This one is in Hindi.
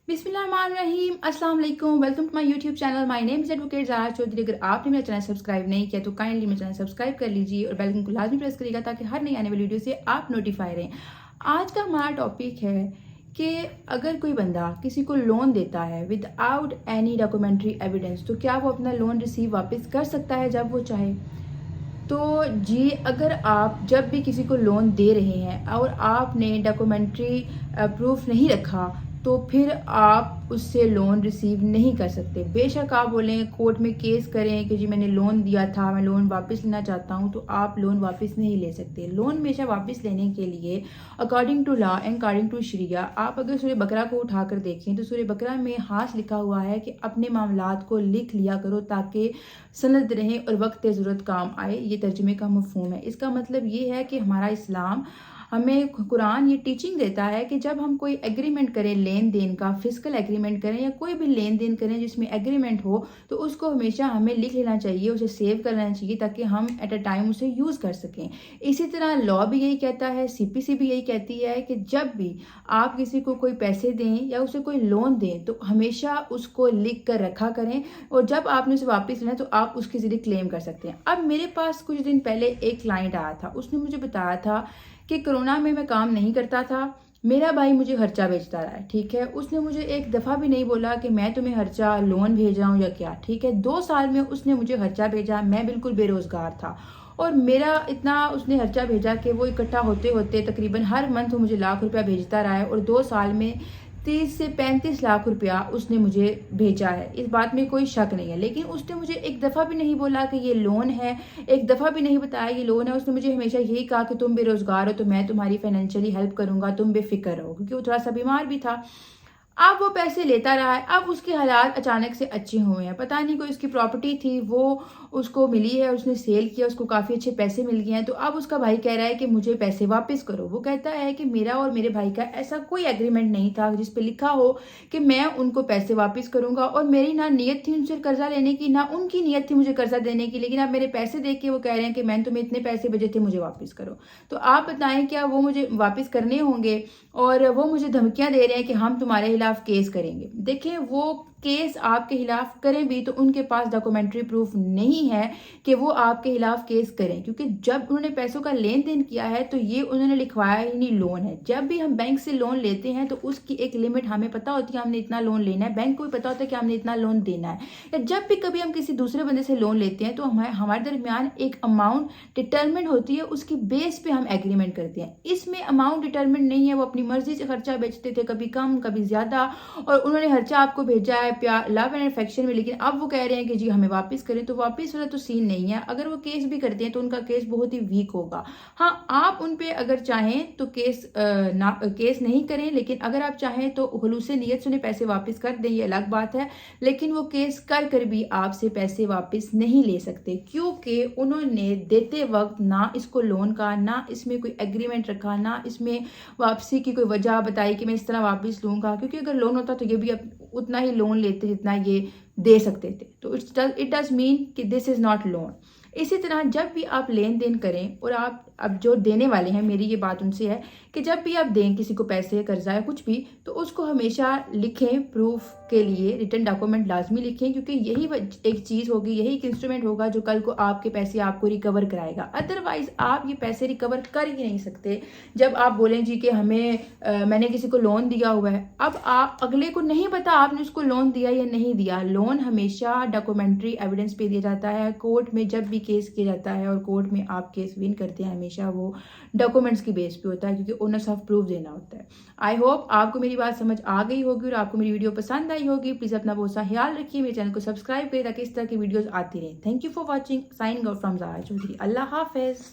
बिस्मिल्लाहिर्रहमानिर्रहीम, अस्सलाम वालेकुम। Welcome to my YouTube channel. My name is advocate Zara Chaudhary. अगर आपने मेरा चैनल सब्सक्राइब नहीं किया तो काइंडली मेरा चैनल सब्सक्राइब कर लीजिए और बेल आइकन को लाजमी प्रेस करिएगा ताकि हर नई आने वाली वीडियो से आप नोटिफाई रहें। आज का हमारा टॉपिक है कि अगर कोई बंदा किसी को लोन देता है विदाउट एनी डॉक्यूमेंट्री एविडेंस तो क्या वो अपना लोन रिसीव वापस कर सकता है जब वो चाहे। तो जी, अगर आप जब भी किसी को लोन दे रहे हैं और आपने डॉक्यूमेंट्री प्रूफ नहीं रखा तो फिर आप उससे लोन रिसीव नहीं कर सकते। बेशक आप बोलें कोर्ट में केस करें कि जी मैंने लोन दिया था, मैं लोन वापस लेना चाहता हूं, तो आप लोन वापस नहीं ले सकते। लोन हमेशा वापस लेने के लिए according to law and according to शरिया, आप अगर सूरह बकरा को उठाकर देखें तो सूरह बकरा में हाथ लिखा हुआ है कि अपने मामलात को लिख लिया करो ताकि सनद रहें और वक्त ज़रूरत काम आए। ये तर्जुमे का मफहूम है। इसका मतलब ये है कि हमारा इस्लाम हमें कुरान ये टीचिंग देता है कि जब हम कोई एग्रीमेंट करें, लेन देन का फिजिकल एग्रीमेंट करें या कोई भी लेन देन करें जिसमें एग्रीमेंट हो, तो उसको हमेशा हमें लिख लेना चाहिए, उसे सेव कर लेना चाहिए ताकि हम एट अ टाइम उसे यूज़ कर सकें। इसी तरह लॉ भी यही कहता है, सीपीसी भी यही कहती है कि जब भी आप किसी को कोई पैसे दें या उसे कोई लोन दें तो हमेशा उसको लिख कर रखा करें और जब आपने उसे वापस लेना तो आप उसके ज़रिए क्लेम कर सकते हैं। अब मेरे पास कुछ दिन पहले एक क्लाइंट आया था, उसने मुझे बताया था कि कोरोना में मैं काम नहीं करता था, मेरा भाई मुझे खर्चा भेजता रहा है। ठीक है, उसने मुझे एक दफ़ा भी नहीं बोला कि मैं तुम्हें खर्चा लोन भेजाऊँ या क्या। ठीक है, 2 साल में उसने मुझे खर्चा भेजा, मैं बिल्कुल बेरोज़गार था और मेरा इतना उसने खर्चा भेजा कि वो इकट्ठा होते होते तकरीबन हर मंथ वो मुझे लाख रुपया भेजता रहा है और 2 साल में 30 से 35 लाख रुपया उसने मुझे भेजा है। इस बात में कोई शक नहीं है। लेकिन उसने मुझे एक दफ़ा भी नहीं बोला कि ये लोन है, एक दफ़ा भी नहीं बताया ये लोन है। उसने मुझे हमेशा यही कहा कि तुम बेरोज़गार हो तो मैं तुम्हारी फाइनेंशियली हेल्प करूँगा, तुम बेफ़िक्र रहो, क्योंकि वो थोड़ा-सा बीमार भी था। अब वो पैसे लेता रहा है, अब उसके हालात अचानक से अच्छे हुए हैं। पता नहीं कोई उसकी प्रॉपर्टी थी वो उसको मिली है, उसने सेल किया, उसको काफ़ी अच्छे पैसे मिल गए हैं। तो अब उसका भाई कह रहा है कि मुझे पैसे वापस करो। वो कहता है कि मेरा और मेरे भाई का ऐसा कोई एग्रीमेंट नहीं था जिस पे लिखा हो कि मैं उनको पैसे वापस करूँगा और मेरी ना नीयत थी उनसे कर्ज़ा लेने की, ना उनकी नीयत थी मुझे कर्ज़ा देने की। लेकिन अब मेरे पैसे देख के वो कह रहे हैं कि मैंने तुम्हें इतने पैसे भेजे थे, मुझे वापस करो। तो आप बताएँ क्या वो मुझे वापस करने होंगे? और वो मुझे धमकियाँ दे रहे हैं कि हम तुम्हारे खिलाफ केस करेंगे। देखें, वो केस आपके खिलाफ करें भी तो उनके पास डॉक्यूमेंट्री प्रूफ नहीं है कि वो आपके खिलाफ केस करें, क्योंकि जब उन्होंने पैसों का लेन देन किया है तो ये उन्होंने लिखवाया ही नहीं लोन है। जब भी हम बैंक से लोन लेते हैं तो उसकी एक लिमिट हमें पता होती है, हमने इतना लोन लेना है, बैंक को भी पता होता है कि हमने इतना लोन देना है। या जब भी कभी हम किसी दूसरे बंदे से लोन लेते हैं तो हमारे दरमियान एक अमाउंट डिटर्मिन होती है, उसकी बेस पे हम एग्रीमेंट करते हैं। इसमें अमाउंट डिटर्मिन नहीं है, वो अपनी मर्जी से खर्चा बेचते थे, कभी कम कभी ज्यादा, और उन्होंने खर्चा आपको भेजा है प्यार लव एंड अफेक्शन में, लेकिन अब वो कह रहे हैं कि जी हमें वापस करें। तो वापस वाला तो सीन नहीं है। अगर वो केस भी करते हैं तो उनका केस बहुत ही वीक होगा। हाँ, आप उन पे अगर चाहें तो केस नहीं करें, लेकिन अगर आप चाहें तो खुलूस नीयत से उन्हें पैसे वापस कर दें, ये अलग बात है। लेकिन वो केस कर भी आपसे पैसे वापस नहीं ले सकते, क्योंकि उन्होंने देते वक्त ना इसको लोन का, ना इसमें कोई एग्रीमेंट रखा, ना इसमें वापसी की कोई वजह बताई कि मैं इस तरह वापस लूंगा। क्योंकि अगर लोन होता तो ये भी उतना ही लोन लेते जितना ये दे सकते थे। तो इट डज मीन कि दिस इज नॉट लोन। इसी तरह जब भी आप लेन देन करें और आप अब जो देने वाले हैं, मेरी ये बात उनसे है कि जब भी आप दें किसी को पैसे, कर्जा या कुछ भी, तो उसको हमेशा लिखें, प्रूफ के लिए रिटर्न डॉक्यूमेंट लाजमी लिखें, क्योंकि यही एक चीज़ होगी, यही एक इंस्ट्रूमेंट होगा जो कल को आपके पैसे आपको रिकवर कराएगा। अदरवाइज आप ये पैसे रिकवर कर ही नहीं सकते। जब आप बोलें जी कि मैंने किसी को लोन दिया हुआ है, अब आप अगले को नहीं पता आपने उसको लोन दिया या नहीं दिया। लोन हमेशा डॉक्यूमेंट्री एविडेंस पे दिया जाता है। कोर्ट में जब भी केस किया जाता है और कोर्ट में आप केस विन करते हैं, हमेशा वो डॉक्यूमेंट्स की बेस पे होता है, क्योंकि ओनर्स ऑफ प्रूफ देना होता है। आई होप आपको मेरी बात समझ आ गई होगी और आपको मेरी वीडियो पसंद आई होगी। प्लीज अपना बहुत सा ख्याल रखिए, मेरे चैनल को सब्सक्राइब करें ताकि इस तरह की वीडियोस आती रहें। Thank you for watching. Signing out from Zara Chaudhary. अल्लाह हाफिज।